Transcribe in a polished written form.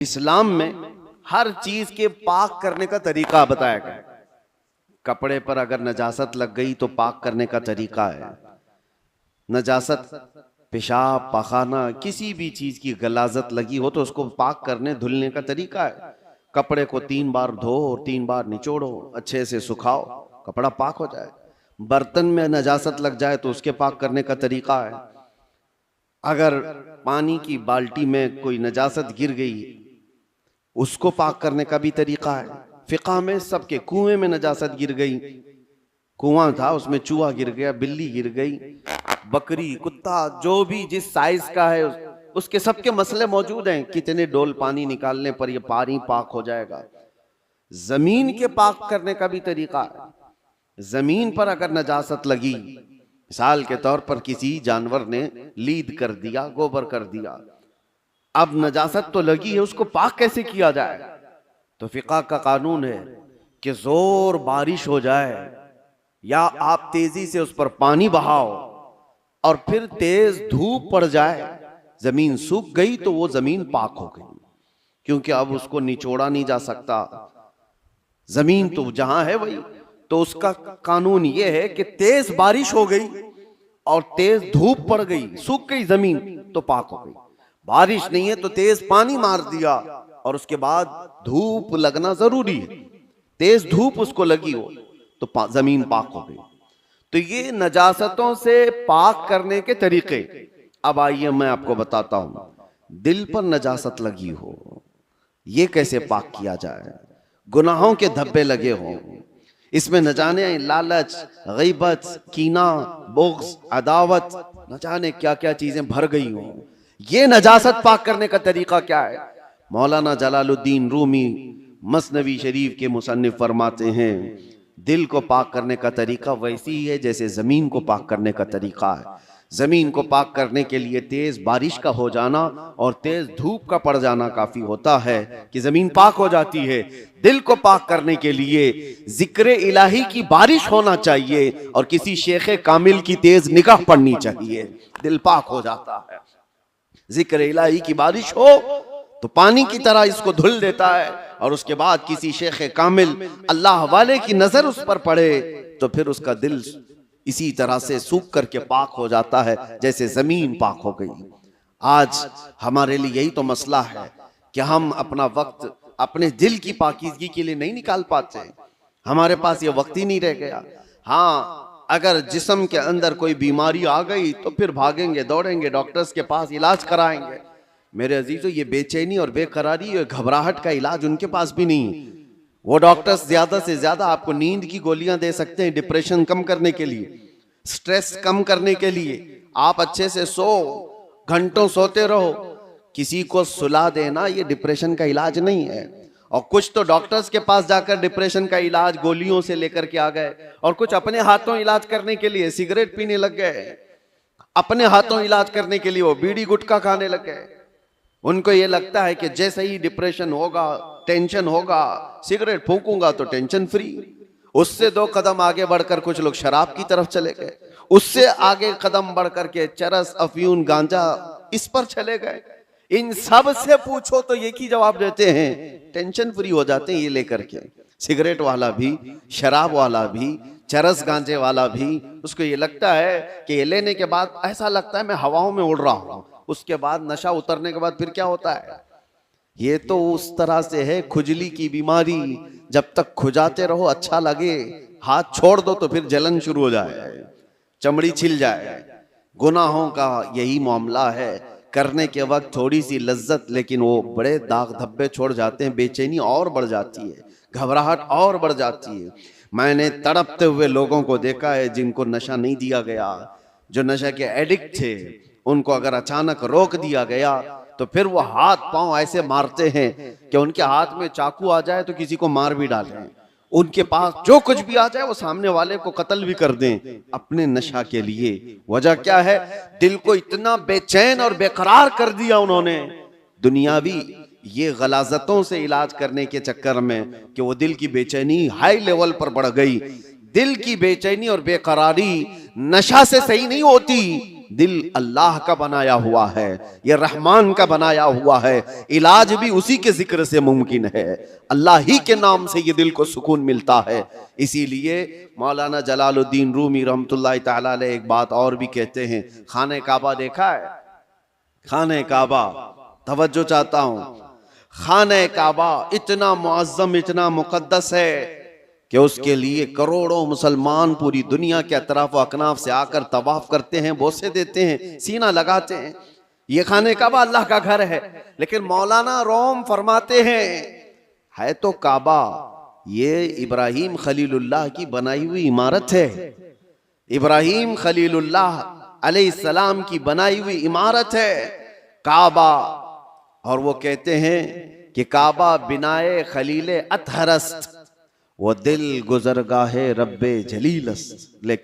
इस्लाम में हर चीज के पाक करने का तरीका बताया गया। कपड़े पर अगर नजासत लग गई तो पाक करने का तरीका है। नजासत पेशाब पखाना किसी भी चीज की गलाजत लगी हो तो उसको पाक करने धुलने का तरीका है। कपड़े को 3 बार धो और 3 बार निचोड़ो, अच्छे से सुखाओ, कपड़ा पाक हो जाए। बर्तन में नजासत लग जाए तो उसके पाक करने का तरीका है। अगर पानी की बाल्टी में कोई नजासत गिर गई उसको पाक करने का भी तरीका है। फिक़ह में सबके कुएं में नजासत गिर गई, कुआं था उसमें चूहा गिर गया, बिल्ली गिर गई, बकरी कुत्ता जो भी जिस साइज का है उसके सबके मसले मौजूद हैं। कितने डोल पानी निकालने पर ये पानी पाक हो जाएगा। जमीन के पाक करने का भी तरीका है। जमीन पर अगर नजासत लगी, मिसाल के तौर पर किसी जानवर ने लीद कर दिया, गोबर कर दिया, अब नजासत तो लगी है, उसको पाक कैसे किया जाए? तो फिक़ह का कानून है कि जोर बारिश हो जाए या आप तेजी से उस पर पानी बहाओ और फिर तेज धूप पड़ जाए, जमीन सूख गई तो वो जमीन पाक हो गई, क्योंकि अब उसको निचोड़ा नहीं जा सकता। जमीन तो जहां है वही। तो उसका कानून ये है कि तेज बारिश हो गई और तेज धूप पड़ गई, सूख गई जमीन, तो पाक हो गई। बारिश नहीं है तो तेज पानी मार दिया और उसके बाद धूप लगना जरूरी है, तेज धूप उसको लगी हो तो जमीन पाक हो गई। तो ये नजासतों से पाक करने के तरीके। अब आइए मैं आपको बताता हूं, दिल पर नजासत लगी हो ये कैसे पाक किया जाए। गुनाहों के धब्बे लगे हों, इसमें न जाने लालच, गीबत, कीना, बुग़्ज़, अदावत, न जाने क्या क्या चीजें भर गई हों, ये नजासत पाक करने का तरीका क्या है? मौलाना जलालुद्दीन रूमी मसनवी शरीफ के मुसन्निफ फरमाते हैं, दिल को पाक करने का तरीका वैसी ही है जैसे जमीन को पाक करने का तरीका है। जमीन को पाक करने के लिए तेज बारिश का हो जाना और तेज धूप का पड़ जाना काफी होता है कि जमीन पाक हो जाती है। दिल को पाक करने के लिए जिक्र इलाही की बारिश होना चाहिए और किसी शेख कामिल की तेज निगाह पड़नी चाहिए, दिल पाक हो जाता है। जिक्र इलाही की बारिश हो तो पानी की तरह इसको धुल देता है और उसके बाद किसी शेख कामिल अल्लाह वाले की नजर उस पर पड़े तो फिर उसका दिल इसी तरह से सूख करके पाक हो जाता है जैसे जमीन पाक हो गई। आज हमारे लिए यही तो मसला है कि हम अपना वक्त अपने दिल की पाकीज़गी के लिए नहीं निकाल पाते, हमारे पास ये वक्त ही नहीं रह गया। हाँ, अगर जिस्म के अंदर कोई बीमारी आ गई तो फिर भागेंगे दौड़ेंगे डॉक्टर्स के पास, इलाज कराएंगे। मेरे अजीजों, ये बेचैनी और बेकरारी और घबराहट का इलाज उनके पास भी नहीं। वो डॉक्टर्स ज्यादा से ज्यादा आपको नींद की गोलियां दे सकते हैं डिप्रेशन कम करने के लिए, स्ट्रेस कम करने के लिए। आप अच्छे से सो, घंटों सोते रहो, किसी को सुला देना ये डिप्रेशन का इलाज नहीं है। और कुछ तो डॉक्टर्स के पास जाकर डिप्रेशन का इलाज गोलियों से लेकर के आ गए और कुछ अपने हाथों इलाज करने के लिए सिगरेट पीने लग गए, अपने हाथों इलाज करने के लिए वो बीड़ी गुटखा खाने लग गए। उनको ये लगता है कि जैसे ही डिप्रेशन होगा, टेंशन होगा, सिगरेट फूंकूंगा तो टेंशन फ्री। उससे 2 कदम आगे बढ़कर कुछ लोग शराब की तरफ चले गए, उससे आगे कदम बढ़कर के चरस, अफयून, गांजा इस पर चले गए। इन सब से पूछो तो एक ही जवाब देते हैं, टेंशन फ्री हो जाते हैं ये लेकर के। सिगरेट वाला भी, शराब वाला भी, चरस गांजे वाला भी, उसको ये लगता है कि ये लेने के बाद ऐसा लगता है मैं हवाओं में उड़ रहा हूं। उसके बाद नशा उतरने के बाद फिर क्या होता है? ये तो उस तरह से है खुजली की बीमारी, जब तक खुजाते रहो अच्छा लगे, हाथ छोड़ दो तो फिर जलन शुरू हो जाए, चमड़ी छिल जाए। गुनाहों का यही मामला है, करने के वक्त थोड़ी सी लज्जत, लेकिन वो बड़े दाग धब्बे छोड़ जाते हैं, बेचैनी और बढ़ जाती है, घबराहट और बढ़ जाती है। मैंने तड़पते हुए लोगों को देखा है जिनको नशा नहीं दिया गया, जो नशा के एडिक्ट थे, उनको अगर अचानक रोक दिया गया तो फिर वो हाथ पांव ऐसे मारते हैं कि उनके हाथ में चाकू आ जाए तो किसी को मार भी डालें, उनके पास जो कुछ भी आ जाए वो सामने वाले को कत्ल भी कर दें अपने नशा के लिए। वजह क्या है? दिल को इतना बेचैन और बेकरार कर दिया उन्होंने दुनियावी ये गलाजतों से इलाज करने के चक्कर में कि वो दिल की बेचैनी हाई लेवल पर बढ़ गई। दिल की बेचैनी और बेकरारी नशा से सही नहीं होती, दिल अल्लाह का बनाया हुआ है, यह रहमान का बनाया हुआ है, इलाज भी उसी के जिक्र से मुमकिन है, अल्लाह ही के नाम से ये दिल को सुकून मिलता है। इसीलिए मौलाना जलालुद्दीन रूमी रहमतुल्लाह ताला अलैह एक बात और भी कहते हैं, खाने काबा देखा है? खाने काबा, तवज्जो चाहता हूं, खाने काबा इतना मुअज्जम, इतना मुकद्दस है कि उसके लिए करोड़ों मुसलमान पूरी दुनिया के अतराफ व अकनाफ से आकर तवाफ करते हैं, बोसे देते हैं, सीना लगाते हैं। ये खाने काबा अल्लाह का घर है। लेकिन मौलाना रोम फरमाते हैं, है तो काबा, ये इब्राहिम खलीलुल्लाह की बनाई हुई इमारत है, इब्राहिम खलीलुल्लाह अलैहिस्सलाम की बनाई हुई इमारत है काबा। और वो कहते हैं कि काबा बिनाए खलीले अतहरस्त, वो दिल गुजरगाहे रब्बे जलीलस्त। लेकिन